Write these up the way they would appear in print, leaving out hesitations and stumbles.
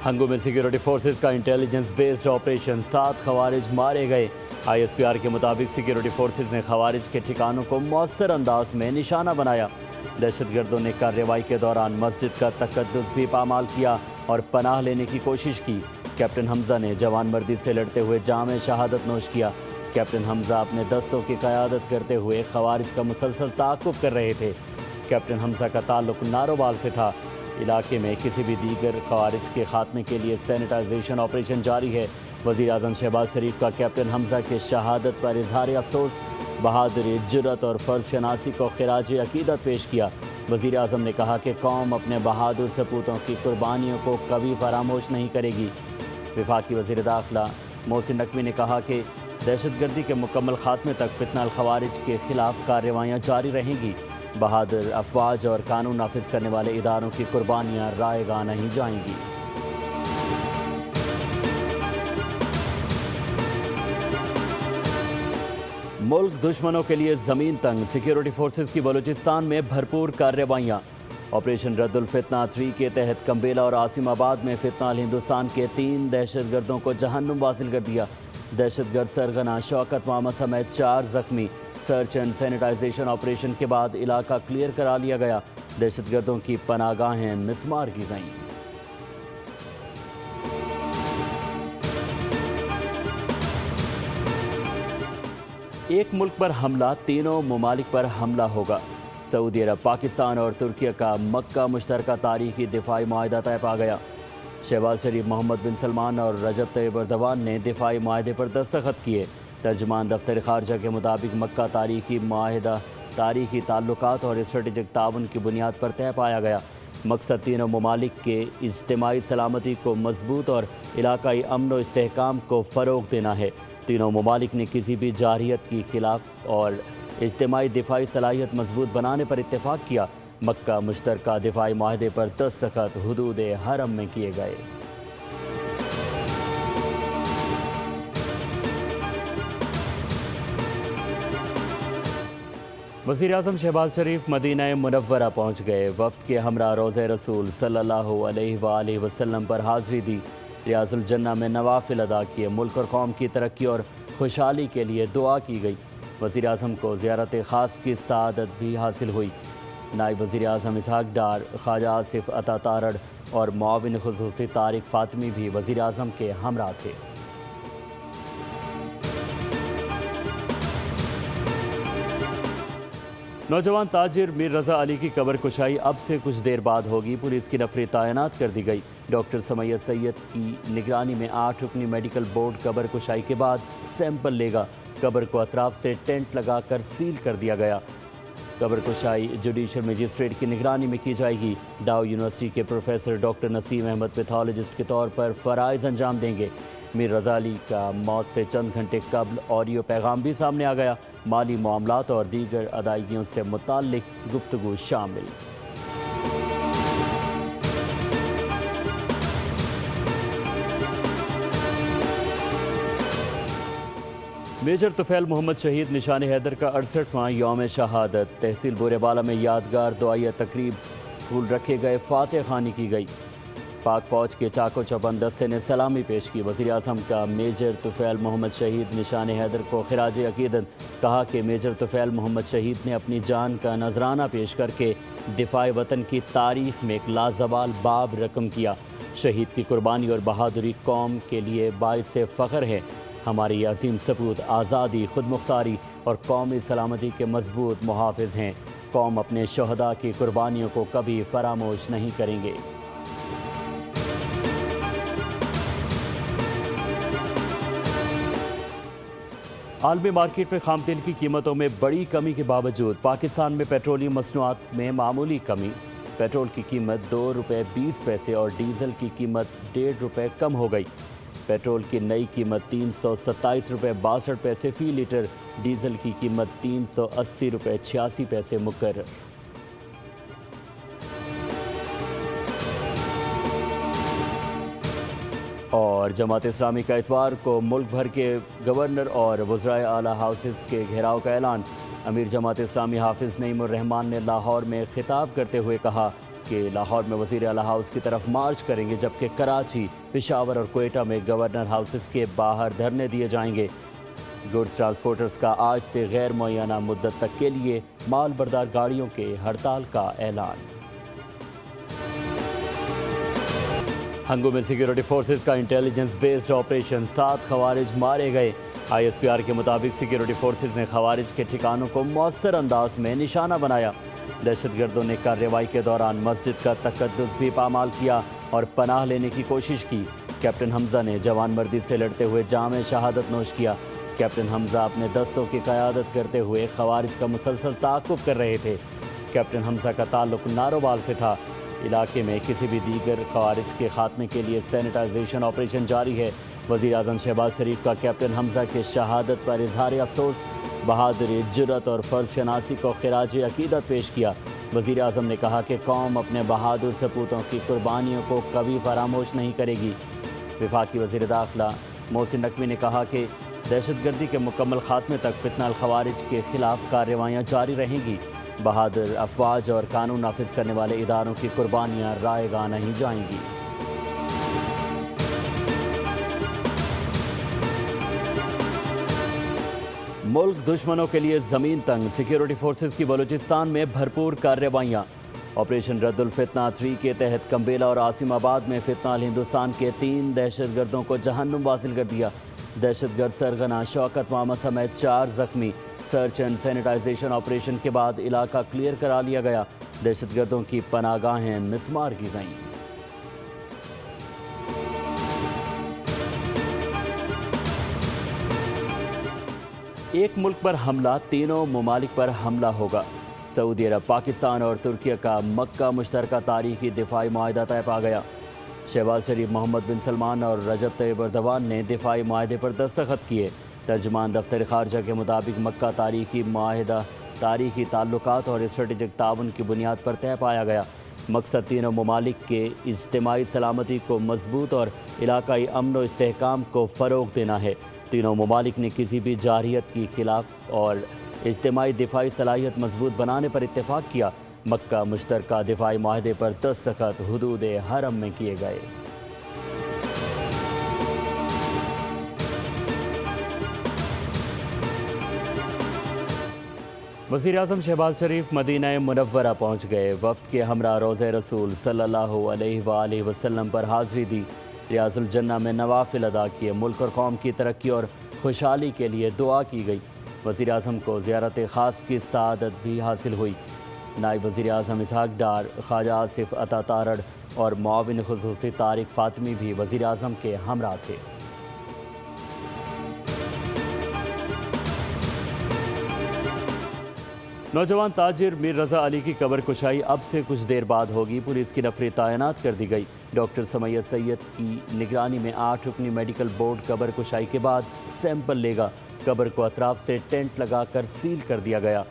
ہنگو میں security forces کا intelligence based operation, 7 خوارج مارے گئے۔ ISPR کے مطابق سیکیورٹی فورسز نے خوارج کے ٹھکانوں کو مؤثر انداز میں نشانہ بنایا۔ دہشت گردوں نے کارروائی کے دوران مسجد کا تقدس بھی پامال کیا اور پناہ لینے کی کوشش کی۔ کیپٹن حمزہ نے جوان مردی سے لڑتے ہوئے جام شہادت نوش کیا۔ کیپٹن حمزہ اپنے دستوں کی قیادت کرتے ہوئے خوارج کا مسلسل تعاقب کر رہے تھے۔ کیپٹن حمزہ کا تعلق ناروبال سے تھا۔ علاقے میں کسی بھی دیگر خوارج کے خاتمے کے لیے سینیٹائزیشن آپریشن جاری ہے۔ وزیر اعظم شہباز شریف کا کیپٹن حمزہ کی شہادت پر اظہار افسوس، بہادری، جرأت اور فرض شناسی کو خراج عقیدت پیش کیا۔ وزیر اعظم نے کہا کہ قوم اپنے بہادر سپوتوں کی قربانیوں کو کبھی فراموش نہیں کرے گی۔ وفاقی وزیر داخلہ محسن نقوی نے کہا کہ دہشت گردی کے مکمل خاتمے تک فتنہ الخوارج کے خلاف کارروائیاں جاری رہیں گی۔ بہادر افواج اور قانون نافذ کرنے والے اداروں کی قربانیاں رائے گاہ نہیں جائیں گی۔ ملک دشمنوں کے لیے زمین تنگ، سیکیورٹی فورسز کی بلوچستان میں بھرپور کارروائیاں۔ آپریشن رد الفتنہ 3 کے تحت کمبیلا اور عاصم آباد میں فتنہ الہندوستان کے 3 دہشت گردوں کو جہنم واصل کر دیا۔ دہشت گرد سرغنہ شوکت محمد سمیت 4 زخمی۔ سرچ اینڈ سینیٹائزیشن آپریشن کے بعد علاقہ کلیئر کرا لیا گیا۔ دہشت گردوں کی پناہ گاہیں مسمار کی گئیں۔ ایک ملک پر حملہ، تینوں ممالک پر حملہ ہوگا۔ سعودی عرب، پاکستان اور ترکیہ کا مکہ مشترکہ تاریخی دفاعی معاہدہ طے پا گیا۔ شہباز شریف، محمد بن سلمان اور رجب طیب ایردوان نے دفاعی معاہدے پر دستخط کیے۔ ترجمان دفتر خارجہ کے مطابق مکہ تاریخی معاہدہ تاریخی تعلقات اور اسٹریٹجک تعاون کی بنیاد پر طے پایا گیا۔ مقصد تینوں ممالک کے اجتماعی سلامتی کو مضبوط اور علاقائی امن و استحکام کو فروغ دینا ہے۔ تینوں ممالک نے کسی بھی جارحیت کی خلاف اور اجتماعی دفاعی صلاحیت مضبوط بنانے پر اتفاق کیا۔ مکہ مشترکہ دفاعی معاہدے پر دستخط حدود حرم میں کیے گئے۔ وزیر اعظم شہباز شریف مدینہ منورہ پہنچ گئے۔ وفد کے ہمراہ روضہ رسول صلی اللہ علیہ وآلہ وسلم پر حاضری دی۔ ریاض الجنہ میں نوافل ادا کیے۔ ملک اور قوم کی ترقی اور خوشحالی کے لیے دعا کی گئی۔ وزیر اعظم کو زیارت خاص کی سعادت بھی حاصل ہوئی۔ نائب وزیر اعظم اسحاق ڈار، خواجہ آصف عطا تارڑ اور معاون خصوصی طارق فاطمی بھی وزیر اعظم کے ہمراہ تھے۔ نوجوان تاجر میر رضا علی کی قبر کشائی اب سے کچھ دیر بعد ہوگی۔ پولیس کی نفری تعینات کر دی گئی۔ ڈاکٹر سمیہ سید کی نگرانی میں 8 رکنی میڈیکل بورڈ قبر کشائی کے بعد سیمپل لے گا۔ قبر کو اطراف سے ٹینٹ لگا کر سیل کر دیا گیا۔ قبر کشائی جوڈیشل مجسٹریٹ کی نگرانی میں کی جائے گی۔ ڈاؤ یونیورسٹی کے پروفیسر ڈاکٹر نسیم احمد پیتھولوجسٹ کے طور پر فرائض انجام دیں گے۔ میر رضا علی کا موت سے چند گھنٹے قبل آڈیو پیغام بھی سامنے آ گیا۔ مالی معاملات اور دیگر ادائیگیوں سے متعلق گفتگو شامل۔ میجر طفیل محمد شہید نشان حیدر کا 68واں یوم شہادت۔ تحصیل بورے بالا میں یادگار دعائیہ تقریب، پھول رکھے گئے، فاتح خوانی کی گئی۔ پاک فوج کے چاقو چوبند دستے نے سلامی پیش کی۔ وزیر اعظم کا میجر طفیل محمد شہید نشان حیدر کو خراج عقیدت، کہا کہ میجر طفیل محمد شہید نے اپنی جان کا نذرانہ پیش کر کے دفاع وطن کی تاریخ میں ایک لازوال باب رقم کیا۔ شہید کی قربانی اور بہادری قوم کے لیے باعث فخر ہے۔ ہماری عظیم سپوت آزادی، خود مختاری اور قومی سلامتی کے مضبوط محافظ ہیں۔ قوم اپنے شہداء کی قربانیوں کو کبھی فراموش نہیں کریں گے۔ عالمی مارکیٹ میں خام تیل کی قیمتوں میں بڑی کمی کے باوجود پاکستان میں پیٹرولیم مصنوعات میں معمولی کمی۔ پیٹرول کی قیمت 2 روپے 20 پیسے اور ڈیزل کی قیمت 1.5 روپے کم ہو گئی۔ پیٹرول کی نئی قیمت 327 روپے 62 پیسے فی لیٹر، ڈیزل کی قیمت 380 روپے 86 پیسے مقرر۔ اور جماعت اسلامی کا اتوار کو ملک بھر کے گورنر اور وزرائے اعلیٰ ہاؤسز کے گھیراؤ کا اعلان۔ امیر جماعت اسلامی حافظ نعیم الرحمان نے لاہور میں خطاب کرتے ہوئے کہا کہ کے لاہور میں وزیر اعلیٰ ہاؤس کی طرف مارچ کریں گے، جبکہ کراچی، پشاور اور کوئٹہ میں گورنر ہاؤسز کے باہر دھرنے دیے جائیں گے۔ گڈز ٹرانسپورٹرز کا آج سے غیر معینہ مدت تک کے لیے مال بردار گاڑیوں کے ہڑتال کا اعلان۔ ہنگو میں سیکیورٹی فورسز کا انٹیلیجنس بیسڈ آپریشن، 7 خوارج مارے گئے۔ آئی ایس پی آر کے مطابق سیکیورٹی فورسز نے خوارج کے ٹھکانوں کو مؤثر انداز میں نشانہ بنایا۔ دہشت گردوں نے کارروائی کے دوران مسجد کا تقدس بھی پامال کیا اور پناہ لینے کی کوشش کی۔ کیپٹن حمزہ نے جوان مردی سے لڑتے ہوئے جام شہادت نوش کیا۔ کیپٹن حمزہ اپنے دستوں کی قیادت کرتے ہوئے خوارج کا مسلسل تعاقب کر رہے تھے۔ کیپٹن حمزہ کا تعلق ناروبال سے تھا۔ علاقے میں کسی بھی دیگر خوارج کے خاتمے کے لیے سینیٹائزیشن آپریشن جاری ہے۔ وزیر اعظم شہباز شریف کا کیپٹن حمزہ کی شہادت پر اظہار افسوس، بہادری، جرأت اور فرض شناسی کو خراج عقیدت پیش کیا۔ وزیر اعظم نے کہا کہ قوم اپنے بہادر سپوتوں کی قربانیوں کو کبھی فراموش نہیں کرے گی۔ وفاقی وزیر داخلہ محسن نقوی نے کہا کہ دہشت گردی کے مکمل خاتمے تک فتنہ الخوارج کے خلاف کارروائیاں جاری رہیں گی۔ بہادر افواج اور قانون نافذ کرنے والے اداروں کی قربانیاں رائے گاہ نہیں جائیں گی۔ ملک دشمنوں کے لیے زمین تنگ، سیکیورٹی فورسز کی بلوچستان میں بھرپور کارروائیاں۔ آپریشن رد الفتنہ 3 کے تحت کمبیلا اور عاصم آباد میں فتنہ الہندوستان کے 3 دہشت گردوں کو جہنم واصل کر دیا۔ دہشت گرد سرغنہ شوکت محمد سمیت 4 زخمی۔ سرچ اینڈ سینیٹائزیشن آپریشن کے بعد علاقہ کلیئر کرا لیا گیا۔ دہشت گردوں کی پناہ گاہیں مسمار کی گئیں۔ ایک ملک پر حملہ، تینوں ممالک پر حملہ ہوگا۔ سعودی عرب، پاکستان اور ترکیہ کا مکہ مشترکہ تاریخی دفاعی معاہدہ طے پا گیا۔ شہباز شریف، محمد بن سلمان اور رجب طیب ایردوان نے دفاعی معاہدے پر دستخط کیے۔ ترجمان دفتر خارجہ کے مطابق مکہ تاریخی معاہدہ تاریخی تعلقات اور اسٹریٹجک تعاون کی بنیاد پر طے پایا گیا۔ مقصد تینوں ممالک کے اجتماعی سلامتی کو مضبوط اور علاقائی امن و استحکام کو فروغ دینا ہے۔ تینوں ممالک نے کسی بھی جارحیت کی خلاف اور اجتماعی دفاعی صلاحیت مضبوط بنانے پر اتفاق کیا۔ مکہ مشترکہ دفاعی معاہدے پر دستخط حدود حرم میں کیے گئے۔ وزیر اعظم شہباز شریف مدینہ منورہ پہنچ گئے۔ وفد کے ہمراہ روضہ رسول صلی اللہ علیہ وآلہ وسلم پر حاضری دی۔ ریاض الجنہ میں نوافل ادا کیے۔ ملک اور قوم کی ترقی اور خوشحالی کے لیے دعا کی گئی۔ وزیر اعظم کو زیارت خاص کی سعادت بھی حاصل ہوئی۔ نائب وزیر اعظم اسحاق ڈار، خواجہ آصف عطا تارڑ اور معاون خصوصی طارق فاطمی بھی وزیر اعظم کے ہمراہ تھے۔ نوجوان تاجر میر رضا علی کی قبر کشائی اب سے کچھ دیر بعد ہوگی۔ پولیس کی نفری تعینات کر دی گئی۔ ڈاکٹر سمیہ سید کی نگرانی میں 8 رکنی میڈیکل بورڈ قبر کشائی کے بعد سیمپل لے گا۔ قبر کو اطراف سے ٹینٹ لگا کر سیل کر دیا گیا۔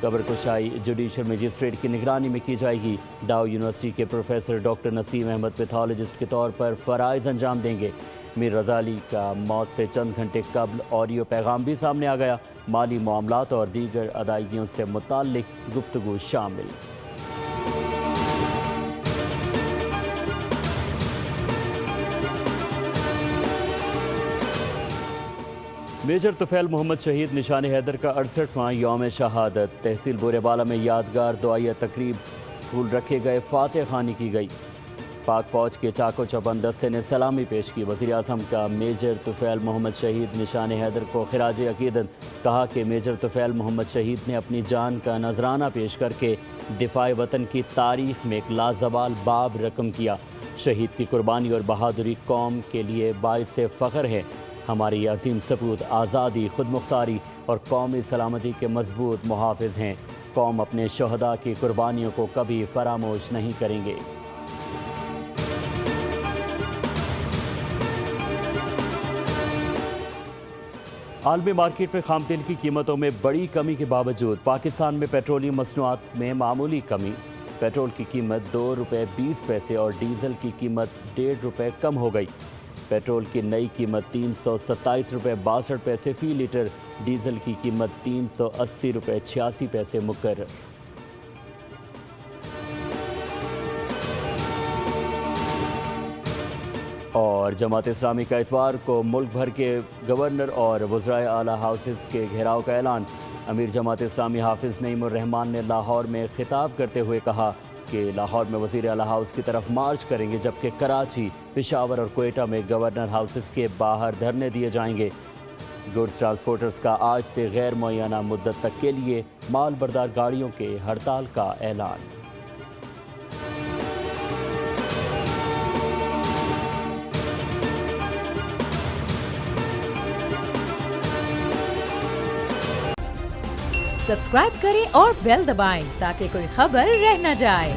قبر کشائی جوڈیشل مجسٹریٹ کی نگرانی میں کی جائے گی۔ ڈاؤ یونیورسٹی کے پروفیسر ڈاکٹر نسیم احمد پیتھالوجسٹ کے طور پر فرائض انجام دیں گے۔ میر رضا علی کا موت سے چند گھنٹے قبل آڈیو پیغام بھی سامنے آ گیا۔ مالی معاملات اور دیگر ادائیگیوں سے متعلق گفتگو شامل۔ میجر طفیل محمد شہید نشان حیدر کا 68واں یوم شہادت۔ تحصیل بورے بالا میں یادگار دعائیہ تقریب، پھول رکھے گئے، فاتح خوانی کی گئی۔ پاک فوج کے چاکو چوبند دستے نے سلامی پیش کی۔ وزیر اعظم کا میجر طفیل محمد شہید نشان حیدر کو خراج عقیدت، کہا کہ میجر طفیل محمد شہید نے اپنی جان کا نذرانہ پیش کر کے دفاع وطن کی تاریخ میں ایک لازوال باب رقم کیا۔ شہید کی قربانی اور بہادری قوم کے لیے باعث فخر ہے۔ ہماری عظیم سپوت آزادی، خود مختاری اور قومی سلامتی کے مضبوط محافظ ہیں۔ قوم اپنے شہداء کی قربانیوں کو کبھی فراموش نہیں کریں گے۔ عالمی مارکیٹ میں خام تیل کی قیمتوں میں بڑی کمی کے باوجود پاکستان میں پیٹرولیم مصنوعات میں معمولی کمی۔ پیٹرول کی قیمت 2 روپے 20 پیسے اور ڈیزل کی قیمت 1.5 روپے کم ہو گئی۔ پیٹرول کی نئی قیمت 327 روپے 62 پیسے فی لیٹر، ڈیزل کی قیمت 380 روپے 86 پیسے مقرر۔ اور جماعت اسلامی کا اتوار کو ملک بھر کے گورنر اور وزرائے اعلیٰ ہاؤسز کے گھیراؤ کا اعلان۔ امیر جماعت اسلامی حافظ نعیم الرحمان نے لاہور میں خطاب کرتے ہوئے کہا کہ لاہور میں وزیر اعلیٰ ہاؤس کی طرف مارچ کریں گے، جبکہ کراچی، پشاور اور کوئٹہ میں گورنر ہاؤسز کے باہر دھرنے دیے جائیں گے۔ گڈز ٹرانسپورٹرز کا آج سے غیر معینہ مدت تک کے لیے مال بردار گاڑیوں کے ہڑتال کا اعلان۔ سبسکرائب کریں اور بیل دبائیں تاکہ کوئی خبر رہ نہ جائے۔